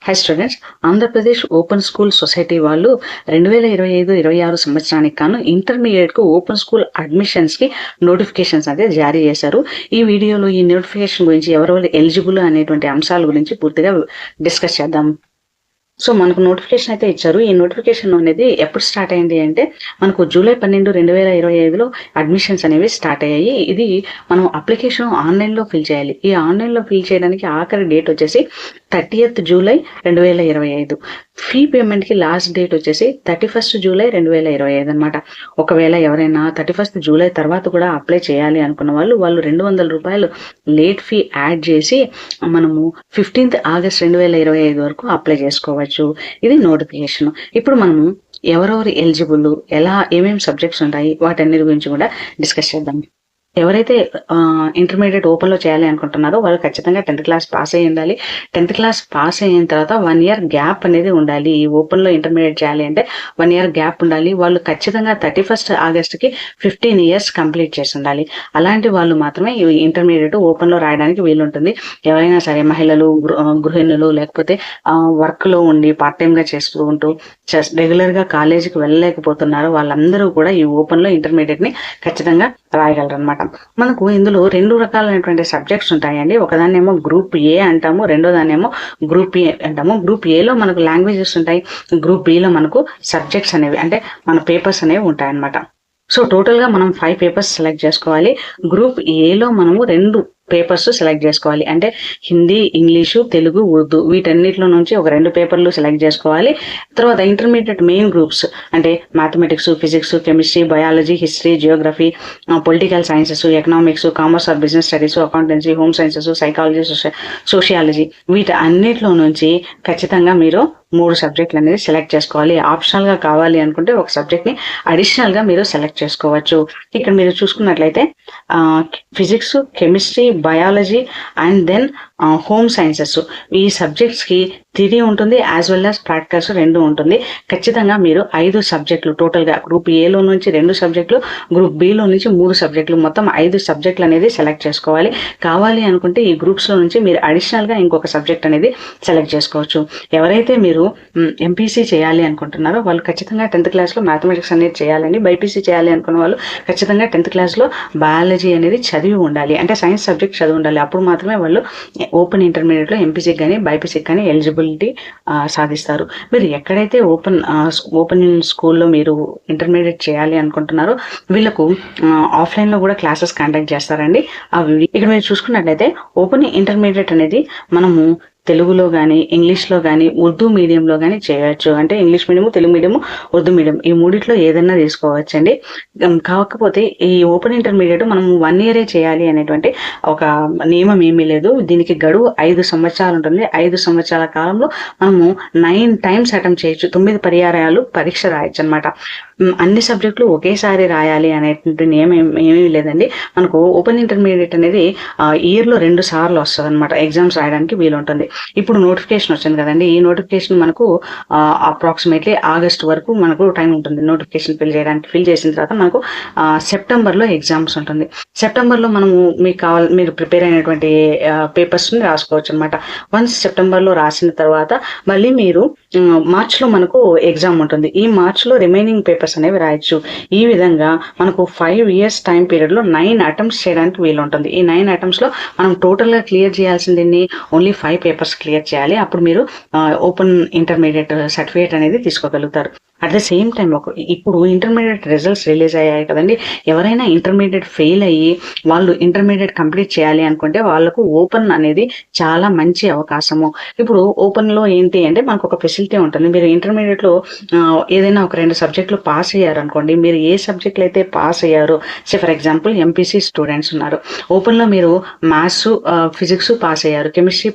High students, Andhra Pradesh open school society వాళ్ళు 2025-26 సంవత్సరానికి గాను ఇంటర్మీడియట్కు ఓపెన్ స్కూల్ అడ్మిషన్స్కి నోటిఫికేషన్స్ అయితే జారీ చేశారు. ఈ వీడియోలో ఈ నోటిఫికేషన్ గురించి ఎవరెవరు ఎలిజిబుల్ అనేటువంటి అంశాల గురించి పూర్తిగా డిస్కస్ చేద్దాం. సో మనకు నోటిఫికేషన్ అయితే ఇచ్చారు. ఈ నోటిఫికేషన్ అనేది ఎప్పుడు స్టార్ట్ అయింది అంటే మనకు జూలై 12, 2025లో అడ్మిషన్స్ అనేవి స్టార్ట్ అయ్యాయి. ఇది మనం అప్లికేషన్ ఆన్లైన్లో ఫిల్ చేయాలి. ఈ ఆన్లైన్లో ఫిల్ చేయడానికి ఆఖరి డేట్ వచ్చేసి 30th జూలై 2025. ఫీ పేమెంట్కి లాస్ట్ డేట్ వచ్చేసి 31st జూలై 2025 అనమాట. ఒకవేళ ఎవరైనా 31st జూలై తర్వాత కూడా అప్లై చేయాలి అనుకున్న వాళ్ళు 200 రూపాయలు లేట్ ఫీ యాడ్ చేసి మనము 15th ఆగస్ట్ 2025 వరకు అప్లై చేసుకోవచ్చు. ఇది నోటిఫికేషన్. ఇప్పుడు మనము ఎవరెవరు ఎలిజిబుల్, ఏమేమి సబ్జెక్ట్స్ ఉంటాయి, వాటన్నిటి గురించి కూడా డిస్కస్ చేద్దాం. ఎవరైతే ఇంటర్మీడియట్ ఓపెన్లో చేయాలి అనుకుంటున్నారో వాళ్ళు ఖచ్చితంగా 10th క్లాస్ పాస్ అయ్యి ఉండాలి. 10th క్లాస్ పాస్ అయిన తర్వాత 1 year గ్యాప్ అనేది ఉండాలి. ఈ ఓపెన్లో ఇంటర్మీడియట్ చేయాలి అంటే 1 year గ్యాప్ ఉండాలి. వాళ్ళు ఖచ్చితంగా 31st ఆగస్ట్కి 15 years కంప్లీట్ చేసి ఉండాలి. అలాంటి వాళ్ళు మాత్రమే ఈ ఇంటర్మీడియట్ ఓపెన్లో రాయడానికి వీలుంటుంది. ఎవరైనా సరే మహిళలు, గృహిణులు, లేకపోతే వర్క్లో ఉండి పార్ట్ టైమ్గా చేస్తూ ఉంటూ రెగ్యులర్గా కాలేజీకి వెళ్ళలేకపోతున్నారు వాళ్ళందరూ కూడా ఈ ఓపెన్లో ఇంటర్మీడియట్ని ఖచ్చితంగా రాయగలరు అనమాట. మనకు ఇందులో 2 రకాలైనటువంటి సబ్జెక్ట్స్ ఉంటాయండి. ఒకదాన్నేమో గ్రూప్ ఏ అంటాము, రెండో దాన్నేమో గ్రూప్ బి అంటాము. గ్రూప్ ఏలో మనకు లాంగ్వేజెస్ ఉంటాయి, గ్రూప్ బిలో మనకు సబ్జెక్ట్స్ అనేవి అంటే మన పేపర్స్ అనేవి ఉంటాయన్నమాట. సో టోటల్గా మనం 5 పేపర్స్ సెలెక్ట్ చేసుకోవాలి. గ్రూప్ ఏలో మనము 2 పేపర్స్ సెలెక్ట్ చేసుకోవాలి. అంటే హిందీ, ఇంగ్లీషు, తెలుగు, ఉర్దూ వీటన్నిటిలో నుంచి ఒక 2 పేపర్లు సెలెక్ట్ చేసుకోవాలి. తర్వాత ఇంటర్మీడియట్ మెయిన్ గ్రూప్స్ అంటే mathematics, physics, chemistry, biology, history, geography, political sciences, economics, commerce or business studies, accountancy, home sciences, psychology, sociology వీటన్నిటిలో నుంచి ఖచ్చితంగా మీరు 3 సబ్జెక్టులు అనేది సెలెక్ట్ చేసుకోవాలి. ఆప్షనల్గా కావాలి అనుకుంటే ఒక సబ్జెక్ట్ని అడిషనల్గా మీరు సెలెక్ట్ చేసుకోవచ్చు. ఇక్కడ మీరు చూసుకున్నట్లయితే physics, chemistry, biology and then home sciences ఈ సబ్జెక్ట్స్కి థియరీ ఉంటుంది యాజ్ వెల్ యాజ్ ప్రాక్టికల్స్ 2 ఉంటుంది. ఖచ్చితంగా మీరు 5 సబ్జెక్టులు టోటల్గా గ్రూప్ ఏలో నుంచి 2 సబ్జెక్టులు, గ్రూప్ బిలో నుంచి 3 సబ్జెక్టులు, మొత్తం 5 సబ్జెక్టులు అనేది సెలెక్ట్ చేసుకోవాలి. కావాలి అనుకుంటే ఈ గ్రూప్స్లో నుంచి మీరు అడిషనల్గా ఇంకొక సబ్జెక్ట్ అనేది సెలెక్ట్ చేసుకోవచ్చు. ఎవరైతే మీరు ఎంపీసీ చేయాలి అనుకుంటున్నారో వాళ్ళు ఖచ్చితంగా 10th క్లాస్లో మ్యాథమెటిక్స్ అనేది చేయాలండి. బైపీసీ చేయాలి అనుకున్న వాళ్ళు ఖచ్చితంగా 10th క్లాస్లో బయాలజీ అనేది చదివి ఉండాలి, అంటే సైన్స్ సబ్జెక్ట్ చదివి ఉండాలి. అప్పుడు మాత్రమే వాళ్ళు ఓపెన్ ఇంటర్మీడియట్లో ఎంపీసీకి కానీ బైపీసీకి కానీ ఎలిజిబిలిటీ సాధిస్తారు. మీరు ఎక్కడైతే ఓపెన్ స్కూల్లో మీరు ఇంటర్మీడియట్ చేయాలి అనుకుంటున్నారో వీళ్ళకు ఆఫ్లైన్లో కూడా క్లాసెస్ కండక్ట్ చేస్తారండి. ఇక్కడ మీరు చూసుకున్నట్లయితే ఓపెన్ ఇంటర్మీడియట్ అనేది మనము తెలుగులో కానీ, ఇంగ్లీష్లో కానీ, ఉర్దూ మీడియంలో కానీ చేయవచ్చు. అంటే English medium, Telugu medium, Urdu medium ఈ 3 ఏదైనా తీసుకోవచ్చండి. కాకపోతే ఈ ఓపెన్ ఇంటర్మీడియట్ మనం 1 year చేయాలి అనేటువంటి ఒక నియమం ఏమీ లేదు. దీనికి గడువు 5 సంవత్సరాలు ఉంటుంది. 5 సంవత్సరాల కాలంలో మనము 9 times అటెంప్ట్ చేయొచ్చు. 9 పర్యాయాలు పరీక్ష రాయొచ్చు అనమాట. అన్ని సబ్జెక్టులు ఒకేసారి రాయాలి అనేటువంటి నియమం ఏమీ లేదండి. మనకు ఓపెన్ ఇంటర్మీడియట్ అనేది ఇయర్లో 2 సార్లు వస్తుంది అనమాట. ఎగ్జామ్స్ రాయడానికి వీలుంటుంది. ఇప్పుడు నోటిఫికేషన్ వచ్చింది కదండి, ఈ నోటిఫికేషన్ మనకు అప్రాక్సిమేట్లీ ఆగస్ట్ వరకు మనకు టైం ఉంటుంది నోటిఫికేషన్ ఫిల్ చేయడానికి. ఫిల్ చేసిన తర్వాత మనకు సెప్టెంబర్లో ఎగ్జామ్స్ ఉంటుంది. సెప్టెంబర్లో మనము మీరు ప్రిపేర్ అయినటువంటి పేపర్స్ని రాసుకోవచ్చు అనమాట. వన్స్ సెప్టెంబర్లో రాసిన తర్వాత మళ్ళీ మీరు మార్చ్లో మనకు ఎగ్జామ్ ఉంటుంది. ఈ మార్చ్లో రిమైనింగ్ పేపర్స్ అనేవి రాయొచ్చు. ఈ విధంగా మనకు 5 years టైం పీరియడ్లో 9 attempts చేయడానికి వీలుంటుంది. ఈ 9 attemptsలో మనం టోటల్గా క్లియర్ చేయాల్సింది ఓన్లీ 5 పేపర్స్ క్లియర్ చేయాలి. అప్పుడు మీరు ఓపెన్ ఇంటర్మీడియట్ సర్టిఫికేట్ అనేది తీసుకోగలుగుతారు. అట్ ద సేమ్ టైం ఇప్పుడు ఇంటర్మీడియట్ రిజల్ట్స్ రిలీజ్ అయ్యాయి కదండి. ఎవరైనా ఇంటర్మీడియట్ ఫెయిల్ అయ్యి వాళ్ళు ఇంటర్మీడియట్ కంప్లీట్ చేయాలి అనుకుంటే వాళ్ళకు ఓపెన్ అనేది చాలా మంచి అవకాశము. ఇప్పుడు ఓపెన్లో ఏంటి అంటే మనకు ఒక ఫెసిలిటీ ఉంటుంది. మీరు ఇంటర్మీడియట్లో ఏదైనా ఒక 2 సబ్జెక్టులు పాస్ అయ్యారు అనుకోండి, మీరు ఏ సబ్జెక్టులు అయితే పాస్ అయ్యారో, ఫర్ ఎగ్జాంపుల్ ఎంపీసీ స్టూడెంట్స్ ఉన్నారు, ఓపెన్లో మీరు మ్యాథ్స్, ఫిజిక్స్ పాస్ అయ్యారు, కెమిస్ట్రీ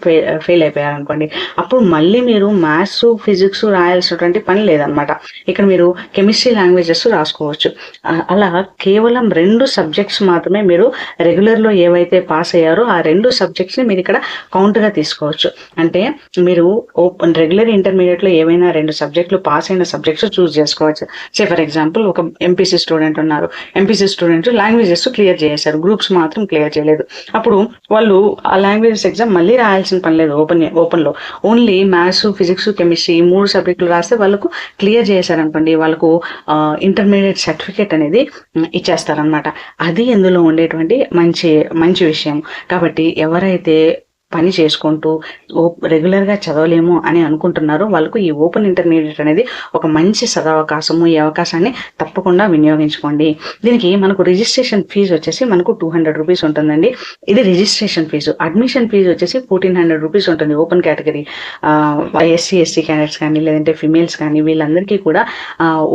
ఫెయిల్ అయిపోయారు అనుకోండి, అప్పుడు మళ్ళీ మీరు మ్యాథ్స్, ఫిజిక్స్ రాయాల్సినటువంటి పని లేదనమాట. ఇక్కడ మీరు కెమిస్ట్రీ లాంగ్వేజెస్ రాసుకోవచ్చు. అలా కేవలం 2 సబ్జెక్ట్స్ మాత్రమే మీరు రెగ్యులర్లో ఏవైతే పాస్ అయ్యారో ఆ 2 సబ్జెక్ట్స్ని మీరు ఇక్కడ కౌంట్గా తీసుకోవచ్చు. అంటే మీరు రెగ్యులర్ ఇంటర్మీడియట్లో ఏవైనా 2 సబ్జెక్టులు పాస్ అయిన సబ్జెక్ట్స్ చూస్ చేసుకోవచ్చు. ఫర్ ఎగ్జాంపుల్ ఒక ఎంపీసీ స్టూడెంట్ ఉన్నారు, ఎంపీసీ స్టూడెంట్ లాంగ్వేజెస్ క్లియర్ చేశారు, గ్రూప్స్ మాత్రం క్లియర్ చేయలేదు. అప్పుడు వాళ్ళు ఆ లాంగ్వేజెస్ ఎగ్జామ్ మళ్ళీ రాయాల్సిన పని లేదు. ఓపెన్లో ఓన్లీ మ్యాథ్స్, ఫిజిక్స్, కెమిస్ట్రీ ఈ 3 సబ్జెక్టులు రాస్తే వాళ్ళకు క్లియర్ చేశారనుకోండి, వాళ్ళకు ఇంటర్మీడియట్ సర్టిఫికేట్ అనేది ఇచ్చేస్తారనమాట. అది ఇందులో ఉండేటువంటి మంచి విషయం. కాబట్టి ఎవరైతే పని చేసుకుంటూ రెగ్యులర్గా చదవలేము అని అనుకుంటున్నారో వాళ్ళకు ఈ ఓపెన్ ఇంటర్మీడియట్ అనేది ఒక మంచి సదవకాశము. ఈ అవకాశాన్ని తప్పకుండా వినియోగించుకోండి. దీనికి మనకు రిజిస్ట్రేషన్ ఫీజు వచ్చేసి మనకు 200 రూపీస్ ఉంటుందండి. ఇది రిజిస్ట్రేషన్ ఫీజు. అడ్మిషన్ ఫీజు వచ్చేసి 1400 రూపీస్ ఉంటుంది. ఓపెన్ కేటగిరీ SC/ST క్యాండిడేట్స్ కానీ లేదంటే ఫిమేల్స్ కానీ వీళ్ళందరికీ కూడా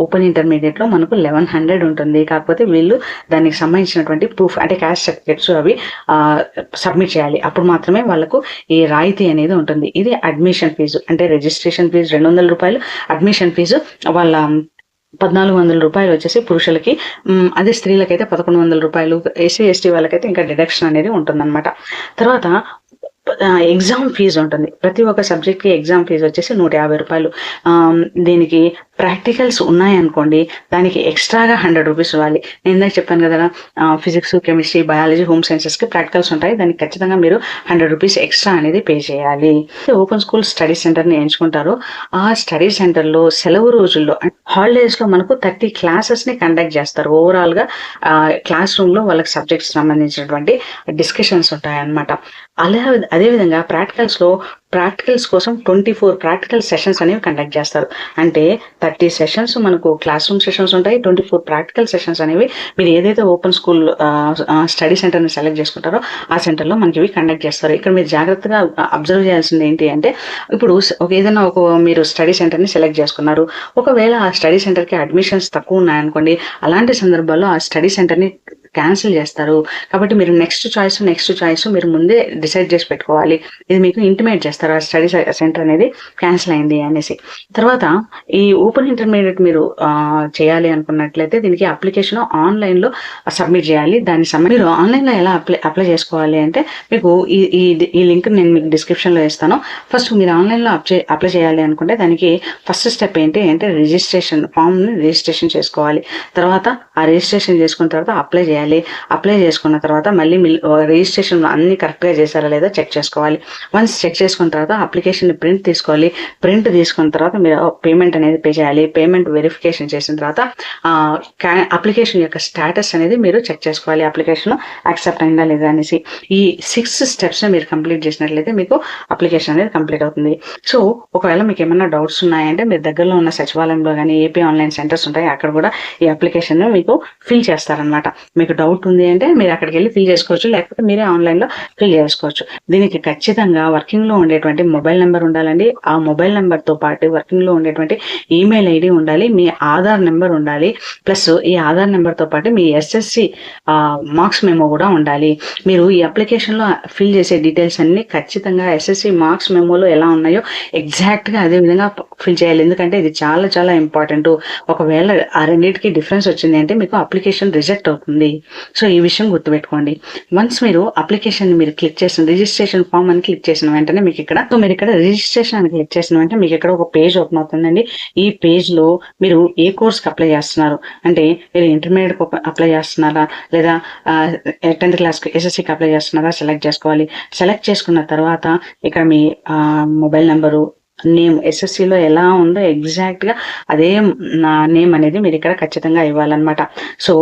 ఓపెన్ ఇంటర్మీడియట్లో మనకు 1100 ఉంటుంది. కాకపోతే వీళ్ళు దానికి సంబంధించినటువంటి ప్రూఫ్ అంటే క్యాస్ట్ సర్టిఫికేట్స్ అవి సబ్మిట్ చేయాలి. అప్పుడు మాత్రమే వాళ్ళకు ఈ రాయితీ అనేది ఉంటుంది. ఇది అడ్మిషన్ ఫీజు. అంటే రిజిస్ట్రేషన్ ఫీజు 200 రూపాయలు, అడ్మిషన్ ఫీజు వాళ్ళ 1400 రూపాయలు వచ్చేసి పురుషులకి, అదే స్త్రీలకైతే 1100 రూపాయలు, SC/ST వాళ్ళకైతే ఇంకా డిడక్షన్ అనేది ఉంటుందన్నమాట. తర్వాత ఎగ్జామ్ ఫీజు ఉంటుంది. ప్రతి ఒక్క సబ్జెక్ట్కి ఎగ్జామ్ ఫీజు వచ్చేసి 150 రూపాయలు. దీనికి ప్రాక్టికల్స్ ఉన్నాయనుకోండి, దానికి ఎక్స్ట్రాగా 100 రూపీస్ ఇవ్వాలి. నేను ఇందాక చెప్పాను కదా, ఫిజిక్స్, కెమిస్ట్రీ, బయాలజీ, హోమ్ సైన్సెస్కి ప్రాక్టికల్స్ ఉంటాయి. దానికి ఖచ్చితంగా మీరు 100 రూపీస్ ఎక్స్ట్రా అనేది పే చేయాలి. ఓపెన్ స్కూల్ స్టడీ సెంటర్ని ఎంచుకుంటారు. ఆ స్టడీ సెంటర్లో సెలవు రోజుల్లో హాలిడేస్లో మనకు 30 క్లాసెస్ని కండక్ట్ చేస్తారు. ఓవరాల్గా క్లాస్ రూమ్లో వాళ్ళకి సబ్జెక్ట్స్ సంబంధించినటువంటి డిస్కషన్స్ ఉంటాయన్నమాట. అదేవిధంగా ప్రాక్టికల్స్ కోసం 24 ప్రాక్టికల్ సెషన్స్ అనేవి కండక్ట్ చేస్తారు. అంటే 30 సెషన్స్ మనకు క్లాస్ రూమ్ సెషన్స్ ఉంటాయి, 24 ప్రాక్టికల్ సెషన్స్ అనేవి మీరు ఏదైతే ఓపెన్ స్కూల్ స్టడీ సెంటర్ని సెలెక్ట్ చేసుకుంటారో ఆ సెంటర్లో మనకి ఇవి కండక్ట్ చేస్తారు. ఇక్కడ మీరు జాగ్రత్తగా అబ్జర్వ్ చేయాల్సింది ఏంటి అంటే, ఇప్పుడు ఏదైనా మీరు స్టడీ సెంటర్ని సెలెక్ట్ చేసుకున్నారు. ఒకవేళ ఆ స్టడీ సెంటర్కి అడ్మిషన్స్ తక్కువ ఉన్నాయనుకోండి, అలాంటి సందర్భాల్లో ఆ స్టడీ సెంటర్ని క్యాన్సిల్ చేస్తారు. కాబట్టి మీరు నెక్స్ట్ చాయిస్ మీరు ముందే డిసైడ్ చేసి పెట్టుకోవాలి. ఇది మీకు ఇంటిమేట్ చేస్తారు ఆ స్టడీ సెంటర్ అనేది క్యాన్సిల్ అయింది అనేసి. తర్వాత ఈ ఓపెన్ ఇంటర్మీడియట్ మీరు చేయాలి అనుకున్నట్లయితే దీనికి అప్లికేషన్ ఆన్లైన్లో సబ్మిట్ చేయాలి. మీరు ఆన్లైన్లో ఎలా అప్లై చేసుకోవాలి అంటే, మీకు ఈ లింక్ నేను మీకు డిస్క్రిప్షన్లో ఇస్తాను. ఫస్ట్ మీరు ఆన్లైన్లో అప్లై చేయాలి అనుకుంటే దానికి ఫస్ట్ స్టెప్ ఏంటి అంటే రిజిస్ట్రేషన్ ఫామ్ని రిజిస్ట్రేషన్ చేసుకోవాలి. తర్వాత ఆ రిజిస్ట్రేషన్ చేసుకున్న తర్వాత అప్లై చేయాలి. అప్లై చేసుకున్న తర్వాత మళ్ళీ రిజిస్ట్రేషన్ అన్ని కరెక్ట్గా చేశారా లేదా చెక్ చేసుకోవాలి. వన్స్ చెక్ చేసుకున్న తర్వాత అప్లికేషన్ ప్రింట్ తీసుకోవాలి. ప్రింట్ తీసుకున్న తర్వాత మీరు పేమెంట్ అనేది పే చేయాలి. పేమెంట్ వెరిఫికేషన్ చేసిన తర్వాత అప్లికేషన్ యొక్క స్టేటస్ అనేది మీరు చెక్ చేసుకోవాలి. అప్లికేషన్ యాక్సెప్ట్ అయిందా లేదా అనేసి. ఈ 6 స్టెప్స్ మీరు కంప్లీట్ చేసినట్లయితే మీకు అప్లికేషన్ అనేది కంప్లీట్ అవుతుంది. సో ఒకవేళ మీకు ఏమైనా డౌట్స్ ఉన్నాయంటే మీరు దగ్గరలో ఉన్న సచివాలయంలో కానీ ఏపీ ఆన్లైన్ సెంటర్స్ ఉంటాయి, అక్కడ కూడా ఈ అప్లికేషన్ మీకు ఫిల్ చేస్తారనమాట. మీకు డౌట్ ఉంది అంటే మీరు అక్కడికి వెళ్ళి ఫిల్ చేసుకోవచ్చు, లేకపోతే మీరే ఆన్లైన్లో ఫిల్ చేసుకోవచ్చు. దీనికి ఖచ్చితంగా వర్కింగ్లో ఉండేటువంటి మొబైల్ నెంబర్ ఉండాలండి. ఆ మొబైల్ నెంబర్తో పాటు వర్కింగ్లో ఉండేటువంటి ఈమెయిల్ ఐడి ఉండాలి, మీ ఆధార్ నెంబర్ ఉండాలి, ప్లస్ ఈ ఆధార్ నెంబర్తో పాటు మీ SSC మార్క్స్ మెమో కూడా ఉండాలి. మీరు ఈ అప్లికేషన్లో ఫిల్ చేసే డీటెయిల్స్ అన్ని ఖచ్చితంగా SSC మార్క్స్ మెమోలో ఎలా ఉన్నాయో ఎగ్జాక్ట్గా అదే విధంగా ఫిల్ చేయాలి. ఎందుకంటే ఇది చాలా చాలా ఇంపార్టెంట్. ఒకవేళ ఆ రెండింటికి డిఫరెన్స్ వచ్చింది అంటే మీకు అప్లికేషన్ రిజెక్ట్ అవుతుంది. సో ఈ విషయం గుర్తుపెట్టుకోండి. వన్స్ మీరు అప్లికేషన్ మీరు క్లిక్ చేసిన రిజిస్ట్రేషన్ ఫామ్ అని క్లిక్ చేసిన వెంటనే మీకు ఇక్కడ రిజిస్ట్రేషన్ అని క్లిక్ చేసిన వెంటనే మీకు ఇక్కడ ఒక పేజ్ ఓపెన్ అవుతుందండి. ఈ పేజ్ లో మీరు ఏ కోర్స్కి అప్లై చేస్తున్నారు అంటే, మీరు ఇంటర్మీడియట్ అప్లై చేస్తున్నారా లేదా 10th క్లాస్కి SSCకి అప్లై చేస్తున్నారా సెలెక్ట్ చేసుకోవాలి. సెలెక్ట్ చేసుకున్న తర్వాత ఇక్కడ మీ మొబైల్ నెంబరు, నేమ్ SSCలో ఎలా ఉందో ఎగ్జాక్ట్గా అదే నేమ్ అనేది మీరు ఇక్కడ ఖచ్చితంగా ఇవ్వాలన్నమాట. సో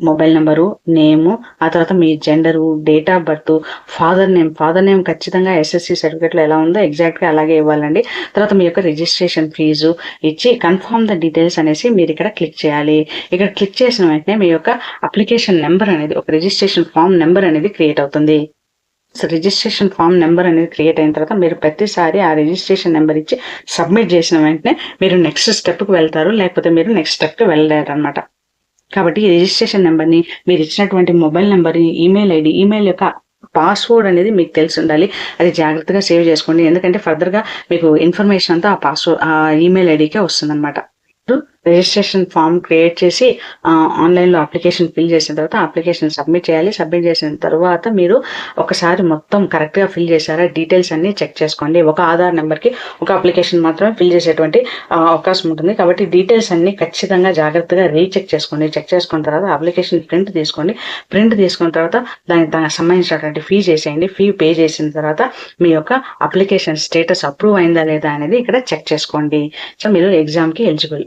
మొబైల్ నెంబరు, నేము, ఆ తర్వాత మీ gender, date of birth, father name ఖచ్చితంగా SSC సర్టిఫికేట్లో ఎలా ఉందో ఎగ్జాక్ట్గా అలాగే ఇవ్వాలండి. తర్వాత మీ యొక్క రిజిస్ట్రేషన్ ఫీజు ఇచ్చి కన్ఫర్మ్ ద డీటెయిల్స్ అనేసి మీరు ఇక్కడ క్లిక్ చేయాలి. ఇక్కడ క్లిక్ చేసిన వెంటనే మీ యొక్క అప్లికేషన్ నెంబర్ అనేది, ఒక రిజిస్ట్రేషన్ ఫామ్ నెంబర్ అనేది క్రియేట్ అవుతుంది. సో రిజిస్ట్రేషన్ ఫామ్ నెంబర్ అనేది క్రియేట్ అయిన తర్వాత మీరు ప్రతిసారి ఆ రిజిస్ట్రేషన్ నెంబర్ ఇచ్చి సబ్మిట్ చేసిన వెంటనే మీరు నెక్స్ట్ స్టెప్కి వెళ్తారు, లేకపోతే మీరు నెక్స్ట్ స్టెప్కి వెళ్ళలేరు అనమాట. కాబట్టి ఈ రిజిస్ట్రేషన్ నెంబర్ని, మీరు ఇచ్చినటువంటి మొబైల్ నెంబర్ని, ఈమెయిల్ ఐడి, ఈమెయిల్ యొక్క పాస్వర్డ్ అనేది మీకు తెలిసి ఉండాలి. అది జాగ్రత్తగా సేవ్ చేసుకోండి. ఎందుకంటే ఫర్దర్గా మీకు ఇన్ఫర్మేషన్ అంతా ఆ ఈమెయిల్ ఐడికే వస్తుంది అనమాట. రిజిస్ట్రేషన్ ఫామ్ క్రియేట్ చేసి ఆన్లైన్లో అప్లికేషన్ ఫిల్ చేసిన తర్వాత అప్లికేషన్ సబ్మిట్ చేయాలి. సబ్మిట్ చేసిన తర్వాత మీరు ఒకసారి మొత్తం కరెక్ట్గా ఫిల్ చేశారా డీటెయిల్స్ అన్ని చెక్ చేసుకోండి. ఒక ఆధార్ నెంబర్కి ఒక అప్లికేషన్ మాత్రమే ఫిల్ చేసేటువంటి అవకాశం ఉంటుంది. కాబట్టి డీటెయిల్స్ అన్ని ఖచ్చితంగా జాగ్రత్తగా రీచెక్ చేసుకోండి. చెక్ చేసుకున్న తర్వాత అప్లికేషన్ ప్రింట్ తీసుకోండి. ప్రింట్ తీసుకున్న తర్వాత దానికి సంబంధించినటువంటి ఫీ చేసేయండి. ఫీ పే చేసిన తర్వాత మీ యొక్క అప్లికేషన్ స్టేటస్ అప్రూవ్ అయిందా లేదా అనేది ఇక్కడ చెక్ చేసుకోండి. సో మీరు ఎగ్జామ్కి ఎలిజిబుల్.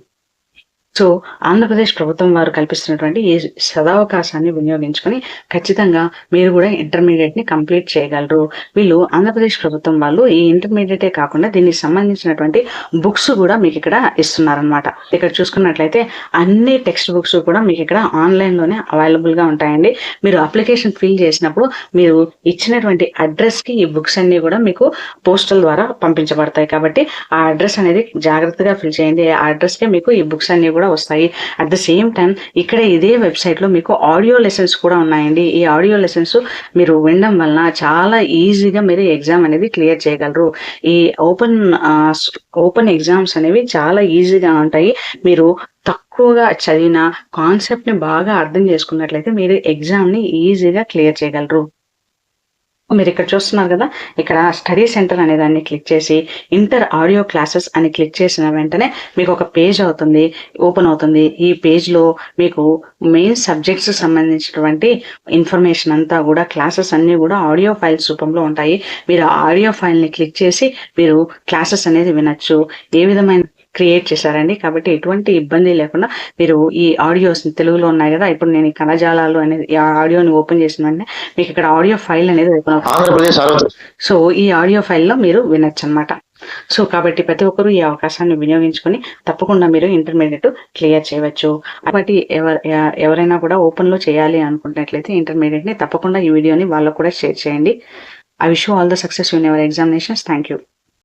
సో ఆంధ్రప్రదేశ్ ప్రభుత్వం వారు కల్పిస్తున్నటువంటి ఈ సదావకాశాన్ని వినియోగించుకొని ఖచ్చితంగా మీరు కూడా ఇంటర్మీడియట్ని కంప్లీట్ చేయగలరు. వీళ్ళు ఆంధ్రప్రదేశ్ ప్రభుత్వం వాళ్ళు ఈ ఇంటర్మీడియటే కాకుండా దీనికి సంబంధించినటువంటి బుక్స్ కూడా మీకు ఇక్కడ ఇస్తున్నారనమాట. ఇక్కడ చూసుకున్నట్లయితే అన్ని టెక్స్ట్ బుక్స్ కూడా మీకు ఇక్కడ ఆన్లైన్లోనే అవైలబుల్గా ఉంటాయండి. మీరు అప్లికేషన్ ఫిల్ చేసినప్పుడు మీరు ఇచ్చినటువంటి అడ్రస్కి ఈ బుక్స్ అన్ని కూడా మీకు పోస్టల్ ద్వారా పంపించబడతాయి. కాబట్టి ఆ అడ్రస్ అనేది జాగ్రత్తగా ఫిల్ చేయండి. ఆ అడ్రస్కే మీకు ఈ బుక్స్ అన్ని కూడా వస్తాయి. అట్ ద సేమ్ టైం ఇక్కడ ఇదే వెబ్సైట్ లో మీకు ఆడియో లెసన్స్ కూడా ఉన్నాయండి. ఈ ఆడియో లెసన్స్ మీరు వినడం వలన చాలా ఈజీగా మీరు ఎగ్జామ్ అనేది క్లియర్ చేయగలరు. ఈ ఓపెన్ ఎగ్జామ్స్ అనేవి చాలా ఈజీగా ఉంటాయి. మీరు తక్కువగా చదివిన కాన్సెప్ట్ ని బాగా అర్థం చేసుకున్నట్లయితే మీరు ఎగ్జామ్ ని ఈజీగా క్లియర్ చేయగలరు. మీరు ఇక్కడ చూస్తున్నారు కదా, ఇక్కడ స్టడీ సెంటర్ అనే దాన్ని క్లిక్ చేసి ఇంటర్ ఆడియో క్లాసెస్ అని క్లిక్ చేసిన వెంటనే మీకు ఒక పేజ్ ఓపెన్ అవుతుంది. ఈ పేజ్ లో మీకు మెయిన్ సబ్జెక్ట్స్ సంబంధించినటువంటి ఇన్ఫర్మేషన్ అంతా కూడా క్లాసెస్ అన్ని కూడా ఆడియో ఫైల్స్ రూపంలో ఉంటాయి. మీరు ఆ ఆడియో ఫైల్ ని క్లిక్ చేసి మీరు క్లాసెస్ అనేది వినొచ్చు. ఏ విధమైన క్రియేట్ చేశారండి. కాబట్టి ఎటువంటి ఇబ్బంది లేకుండా మీరు ఈ ఆడియోస్ తెలుగులో ఉన్నాయి కదా, ఇప్పుడు నేను ఈ కణజాలాలు అనేది ఈ ఆడియోని ఓపెన్ చేసిన వెంటనే మీకు ఇక్కడ ఆడియో ఫైల్ అనేది ఓపెన్ అవుతుంది. సో ఈ ఆడియో ఫైల్లో మీరు వినొచ్చు అనమాట. సో కాబట్టి ప్రతి ఒక్కరూ ఈ అవకాశాన్ని వినియోగించుకొని తప్పకుండా మీరు ఇంటర్మీడియట్ క్లియర్ చేయవచ్చు. కాబట్టి ఎవరైనా కూడా ఓపెన్లో చేయాలి అనుకున్నట్లయితే ఇంటర్మీడియట్ని తప్పకుండా ఈ వీడియోని వాళ్ళకు కూడా షేర్ చేయండి. I wish you all the success in your examinations. Thank you.